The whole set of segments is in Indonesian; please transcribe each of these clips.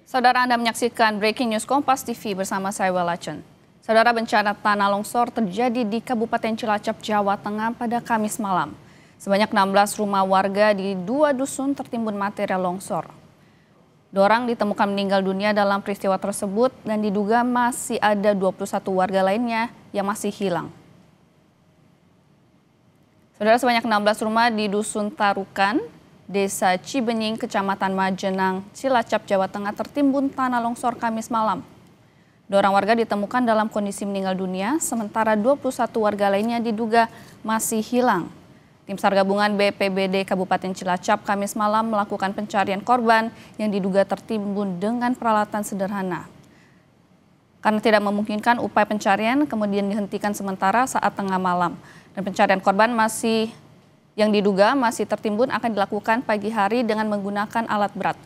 Saudara, Anda menyaksikan Breaking News Kompas TV bersama saya Welacen. Saudara, bencana tanah longsor terjadi di Kabupaten Cilacap, Jawa Tengah pada Kamis malam. Sebanyak 16 rumah warga di 2 dusun tertimbun material longsor. 2 orang ditemukan meninggal dunia dalam peristiwa tersebut dan diduga masih ada 21 warga lainnya yang masih hilang. Saudara, sebanyak 16 rumah di Dusun Tarukan, Desa Cibenying, Kecamatan Majenang, Cilacap, Jawa Tengah tertimbun tanah longsor Kamis malam. 2 orang warga ditemukan dalam kondisi meninggal dunia, sementara 21 warga lainnya diduga masih hilang. Tim SAR gabungan BPBD Kabupaten Cilacap Kamis malam melakukan pencarian korban yang diduga tertimbun dengan peralatan sederhana. Karena tidak memungkinkan, upaya pencarian kemudian dihentikan sementara saat tengah malam. Dan pencarian korban yang diduga masih tertimbun akan dilakukan pagi hari dengan menggunakan alat berat.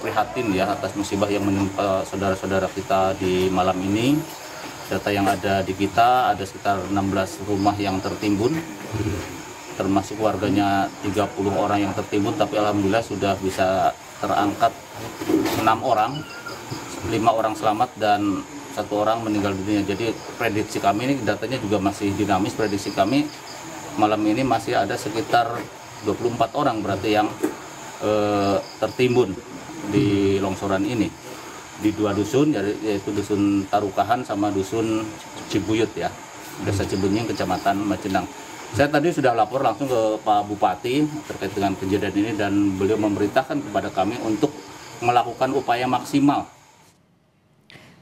Prihatin ya atas musibah yang menimpa saudara-saudara kita di malam ini. Data yang ada di kita ada sekitar 16 rumah yang tertimbun, termasuk warganya 30 orang yang tertimbun, tapi alhamdulillah sudah bisa terangkat 6 orang, 5 orang selamat dan 1 orang meninggal dunia. Jadi prediksi kami ini datanya juga masih dinamis. Prediksi kami malam ini masih ada sekitar 24 orang berarti yang tertimbun di longsoran ini di 2 dusun, yaitu Dusun Tarukahan sama Dusun Cibuyut ya, Desa Cibenying, Kecamatan Majenang. Saya tadi sudah lapor langsung ke Pak Bupati terkait dengan kejadian ini dan beliau memerintahkan kepada kami untuk melakukan upaya maksimal.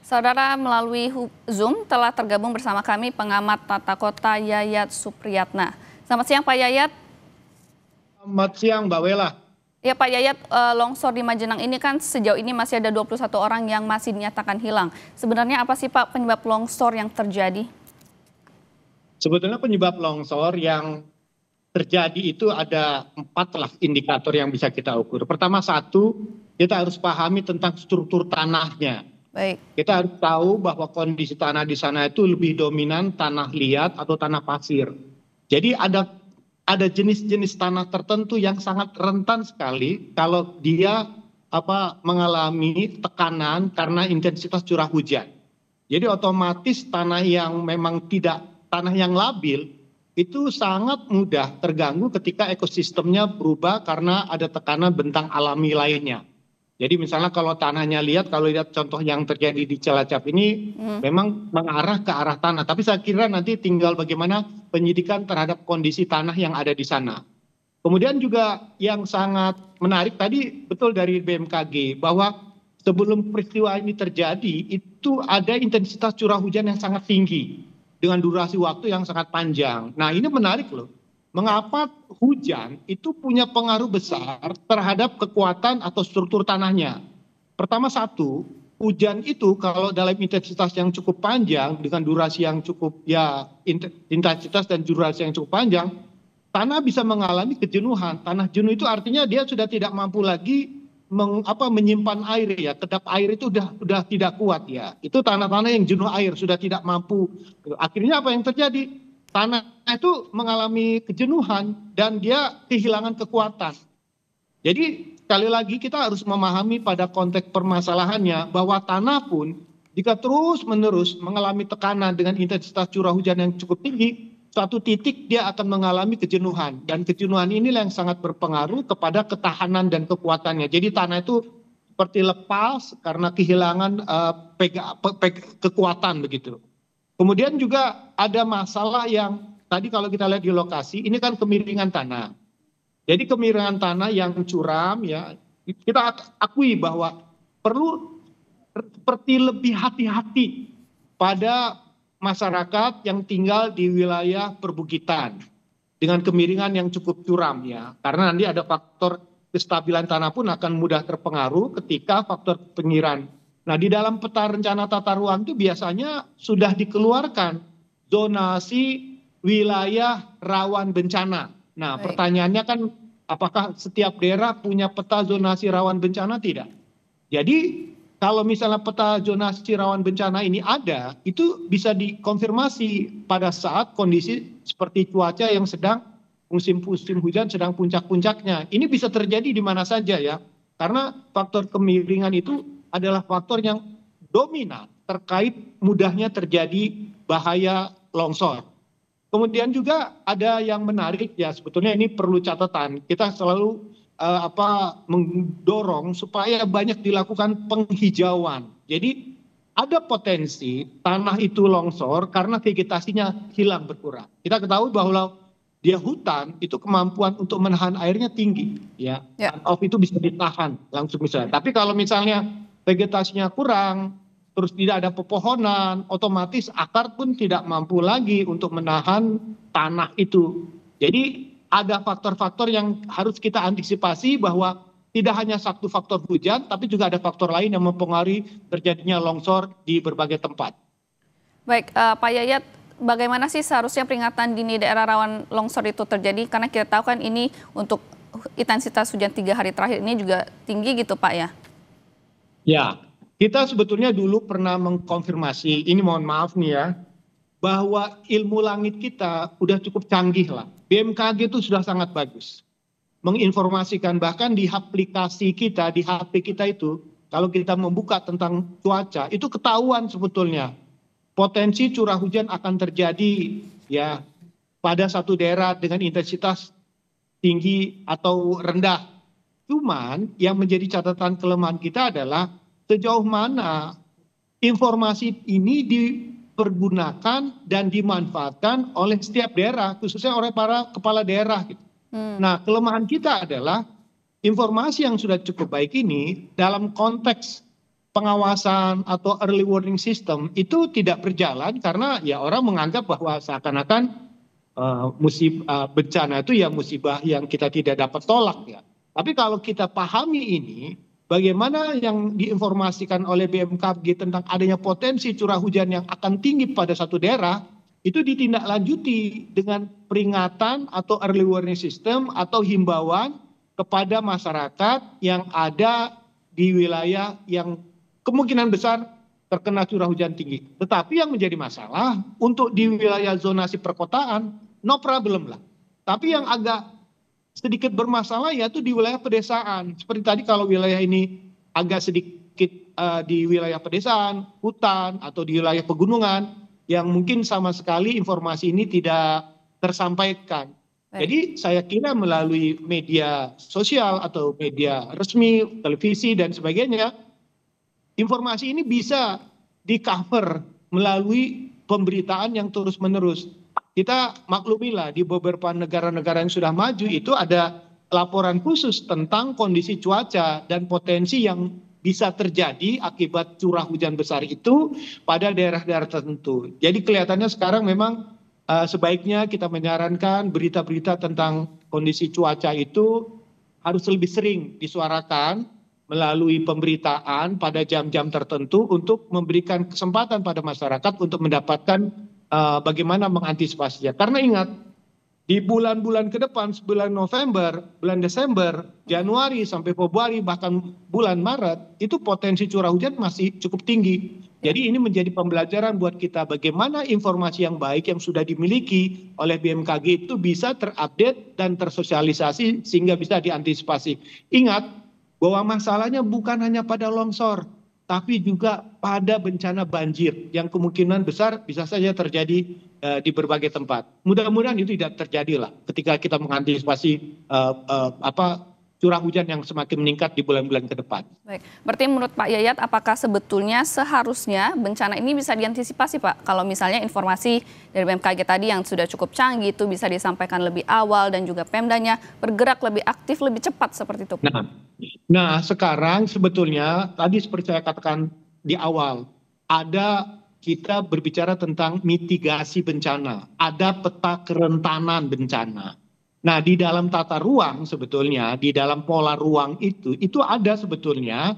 Saudara, melalui Zoom telah tergabung bersama kami pengamat tata kota Yayat Supriyatna. Selamat siang Pak Yayat. Selamat siang Mbak Wela. Ya Pak Yayat, longsor di Majenang ini kan sejauh ini masih ada 21 orang yang masih dinyatakan hilang. Sebenarnya apa sih Pak penyebab longsor yang terjadi? Sebetulnya penyebab longsor yang terjadi itu ada 4 lah indikator yang bisa kita ukur. Pertama, 1, kita harus pahami tentang struktur tanahnya. Baik. Kita harus tahu bahwa kondisi tanah di sana itu lebih dominan tanah liat atau tanah pasir. Jadi ada jenis-jenis tanah tertentu yang sangat rentan sekali kalau dia mengalami tekanan karena intensitas curah hujan. Jadi otomatis tanah yang memang tanah yang labil itu sangat mudah terganggu ketika ekosistemnya berubah karena ada tekanan bentang alami lainnya. Jadi misalnya kalau tanahnya kalau lihat contoh yang terjadi di Cilacap ini memang mengarah ke arah tanah. Tapi saya kira nanti tinggal bagaimana penyidikan terhadap kondisi tanah yang ada di sana. Kemudian juga yang sangat menarik tadi betul dari BMKG bahwa sebelum peristiwa ini terjadi itu ada intensitas curah hujan yang sangat tinggi dengan durasi waktu yang sangat panjang. Nah ini menarik loh. Mengapa hujan itu punya pengaruh besar terhadap kekuatan atau struktur tanahnya? Pertama, 1, hujan itu kalau dalam intensitas yang cukup panjang dengan durasi yang cukup intensitas dan durasi yang cukup panjang, tanah bisa mengalami kejenuhan. Tanah jenuh itu artinya dia sudah tidak mampu lagi menyimpan air ya. Kedap air itu udah tidak kuat ya. Itu tanah-tanah yang jenuh air sudah tidak mampu. Akhirnya apa yang terjadi? Tanah itu mengalami kejenuhan dan dia kehilangan kekuatan. Jadi sekali lagi kita harus memahami pada konteks permasalahannya bahwa tanah pun jika terus-menerus mengalami tekanan dengan intensitas curah hujan yang cukup tinggi, suatu titik dia akan mengalami kejenuhan. Dan kejenuhan inilah yang sangat berpengaruh kepada ketahanan dan kekuatannya. Jadi tanah itu seperti lepas karena kehilangan kekuatan begitu. Kemudian juga ada masalah yang tadi kalau kita lihat di lokasi, ini kan kemiringan tanah. Jadi kemiringan tanah yang curam ya, kita akui bahwa perlu seperti lebih hati-hati pada masyarakat yang tinggal di wilayah perbukitan dengan kemiringan yang cukup curam ya. Karena nanti ada faktor kestabilan tanah pun akan mudah terpengaruh ketika faktor pengiraan. Nah di dalam peta rencana tata ruang itu biasanya sudah dikeluarkan zonasi wilayah rawan bencana. Nah pertanyaannya kan apakah setiap daerah punya peta zonasi rawan bencana? Tidak. Jadi kalau misalnya peta zonasi rawan bencana ini ada, itu bisa dikonfirmasi pada saat kondisi seperti cuaca yang sedang musim hujan sedang puncak-puncaknya. Ini bisa terjadi di mana saja ya, karena faktor kemiringan itu adalah faktor yang dominan terkait mudahnya terjadi bahaya longsor. Kemudian juga ada yang menarik ya, sebetulnya ini perlu catatan. Kita selalu mendorong supaya banyak dilakukan penghijauan. Jadi ada potensi tanah itu longsor karena vegetasinya hilang berkurang. Kita ketahui bahwa dia hutan itu kemampuan untuk menahan airnya tinggi, ya. Runoff itu bisa ditahan langsung misalnya. Tapi kalau misalnya vegetasinya kurang, terus tidak ada pepohonan, otomatis akar pun tidak mampu lagi untuk menahan tanah itu. Jadi ada faktor-faktor yang harus kita antisipasi bahwa tidak hanya satu faktor hujan, tapi juga ada faktor lain yang mempengaruhi terjadinya longsor di berbagai tempat. Baik, Pak Yayat, bagaimana sih seharusnya peringatan dini daerah rawan longsor itu terjadi? Karena kita tahu kan ini untuk intensitas hujan 3 hari terakhir ini juga tinggi gitu Pak ya? Ya, kita sebetulnya dulu pernah mengkonfirmasi, ini mohon maaf nih ya, bahwa ilmu langit kita udah cukup canggih lah. BMKG itu sudah sangat bagus menginformasikan, bahkan di aplikasi kita, di HP kita itu, kalau kita membuka tentang cuaca, itu ketahuan sebetulnya potensi curah hujan akan terjadi ya pada satu daerah dengan intensitas tinggi atau rendah. Cuman yang menjadi catatan kelemahan kita adalah sejauh mana informasi ini dipergunakan dan dimanfaatkan oleh setiap daerah, khususnya oleh para kepala daerah gitu. Nah, kelemahan kita adalah informasi yang sudah cukup baik ini dalam konteks pengawasan atau early warning system itu tidak berjalan karena ya orang menganggap bahwa seakan-akan bencana itu ya musibah yang kita tidak dapat tolak ya. Tapi kalau kita pahami ini, bagaimana yang diinformasikan oleh BMKG tentang adanya potensi curah hujan yang akan tinggi pada satu daerah, itu ditindaklanjuti dengan peringatan atau early warning system atau himbauan kepada masyarakat yang ada di wilayah yang kemungkinan besar terkena curah hujan tinggi. Tetapi yang menjadi masalah untuk di wilayah zonasi perkotaan, no problem lah. Tapi yang agak sedikit bermasalah yaitu di wilayah pedesaan. Seperti tadi kalau wilayah ini agak sedikit di wilayah pedesaan, hutan, atau di wilayah pegunungan, yang mungkin sama sekali informasi ini tidak tersampaikan. Jadi saya kira melalui media sosial atau media resmi, televisi dan sebagainya, informasi ini bisa di-cover melalui pemberitaan yang terus-menerus. Kita maklumilah di beberapa negara-negara yang sudah maju itu ada laporan khusus tentang kondisi cuaca dan potensi yang bisa terjadi akibat curah hujan besar itu pada daerah-daerah tertentu. Jadi kelihatannya sekarang memang sebaiknya kita menyarankan berita-berita tentang kondisi cuaca itu harus lebih sering disuarakan melalui pemberitaan pada jam-jam tertentu untuk memberikan kesempatan pada masyarakat untuk mendapatkan bagaimana mengantisipasinya. Karena ingat, di bulan-bulan ke depan, bulan November, bulan Desember, Januari sampai Februari, bahkan bulan Maret, itu potensi curah hujan masih cukup tinggi. Jadi ini menjadi pembelajaran buat kita bagaimana informasi yang baik yang sudah dimiliki oleh BMKG itu bisa terupdate dan tersosialisasi sehingga bisa diantisipasi. Ingat bahwa masalahnya bukan hanya pada longsor, tapi juga pada bencana banjir yang kemungkinan besar bisa saja terjadi di berbagai tempat. Mudah-mudahan itu tidak terjadi lah ketika kita mengantisipasi curah hujan yang semakin meningkat di bulan-bulan ke depan. Baik, berarti menurut Pak Yayat, apakah sebetulnya seharusnya bencana ini bisa diantisipasi Pak? Kalau misalnya informasi dari BMKG tadi yang sudah cukup canggih itu bisa disampaikan lebih awal dan juga Pemdanya bergerak lebih aktif, lebih cepat seperti itu Pak. Nah sekarang sebetulnya tadi seperti saya katakan di awal, ada kita berbicara tentang mitigasi bencana, ada peta kerentanan bencana. Nah di dalam tata ruang sebetulnya, di dalam pola ruang itu ada sebetulnya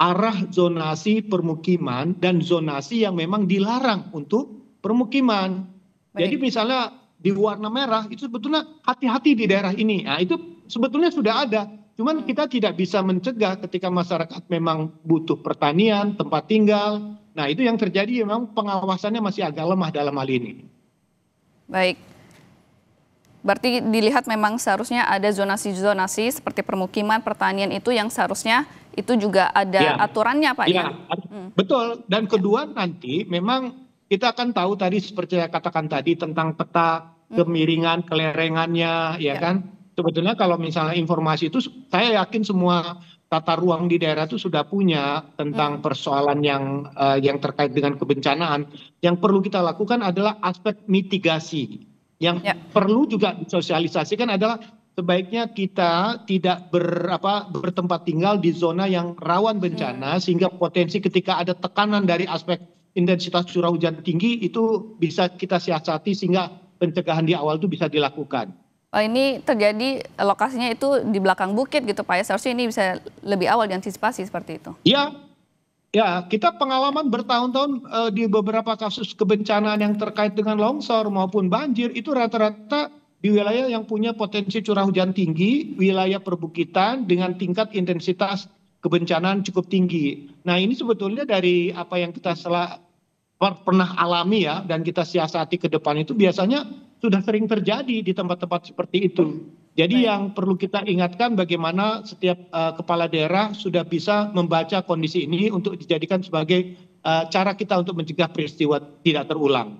arah zonasi permukiman dan zonasi yang memang dilarang untuk permukiman. Baik. Jadi misalnya di warna merah itu sebetulnya hati-hati di daerah ini. Nah itu sebetulnya sudah ada. Cuman kita tidak bisa mencegah ketika masyarakat memang butuh pertanian, tempat tinggal. Nah itu yang terjadi memang pengawasannya masih agak lemah dalam hal ini. Baik. Berarti dilihat memang seharusnya ada zonasi-zonasi seperti permukiman, pertanian itu yang seharusnya itu juga ada aturannya Pak ya? Betul. Dan kedua nanti memang kita akan tahu tadi seperti saya katakan tadi tentang peta kemiringan, kelerengannya, ya kan. Sebetulnya kalau misalnya informasi itu saya yakin semua tata ruang di daerah itu sudah punya tentang persoalan yang terkait dengan kebencanaan. Yang perlu kita lakukan adalah aspek mitigasi. Yang perlu juga disosialisasikan adalah sebaiknya kita tidak bertempat tinggal di zona yang rawan bencana sehingga potensi ketika ada tekanan dari aspek intensitas curah hujan tinggi itu bisa kita siasati sehingga pencegahan di awal itu bisa dilakukan. Ini terjadi lokasinya itu di belakang bukit gitu Pak ya, seharusnya ini bisa lebih awal diantisipasi seperti itu. Ya, kita pengalaman bertahun-tahun di beberapa kasus kebencanaan yang terkait dengan longsor maupun banjir itu rata-rata di wilayah yang punya potensi curah hujan tinggi, wilayah perbukitan dengan tingkat intensitas kebencanaan cukup tinggi. Nah ini sebetulnya dari apa yang kita pernah alami ya dan kita siasati ke depan itu biasanya sudah sering terjadi di tempat-tempat seperti itu. Jadi yang perlu kita ingatkan bagaimana setiap kepala daerah sudah bisa membaca kondisi ini untuk dijadikan sebagai cara kita untuk mencegah peristiwa tidak terulang.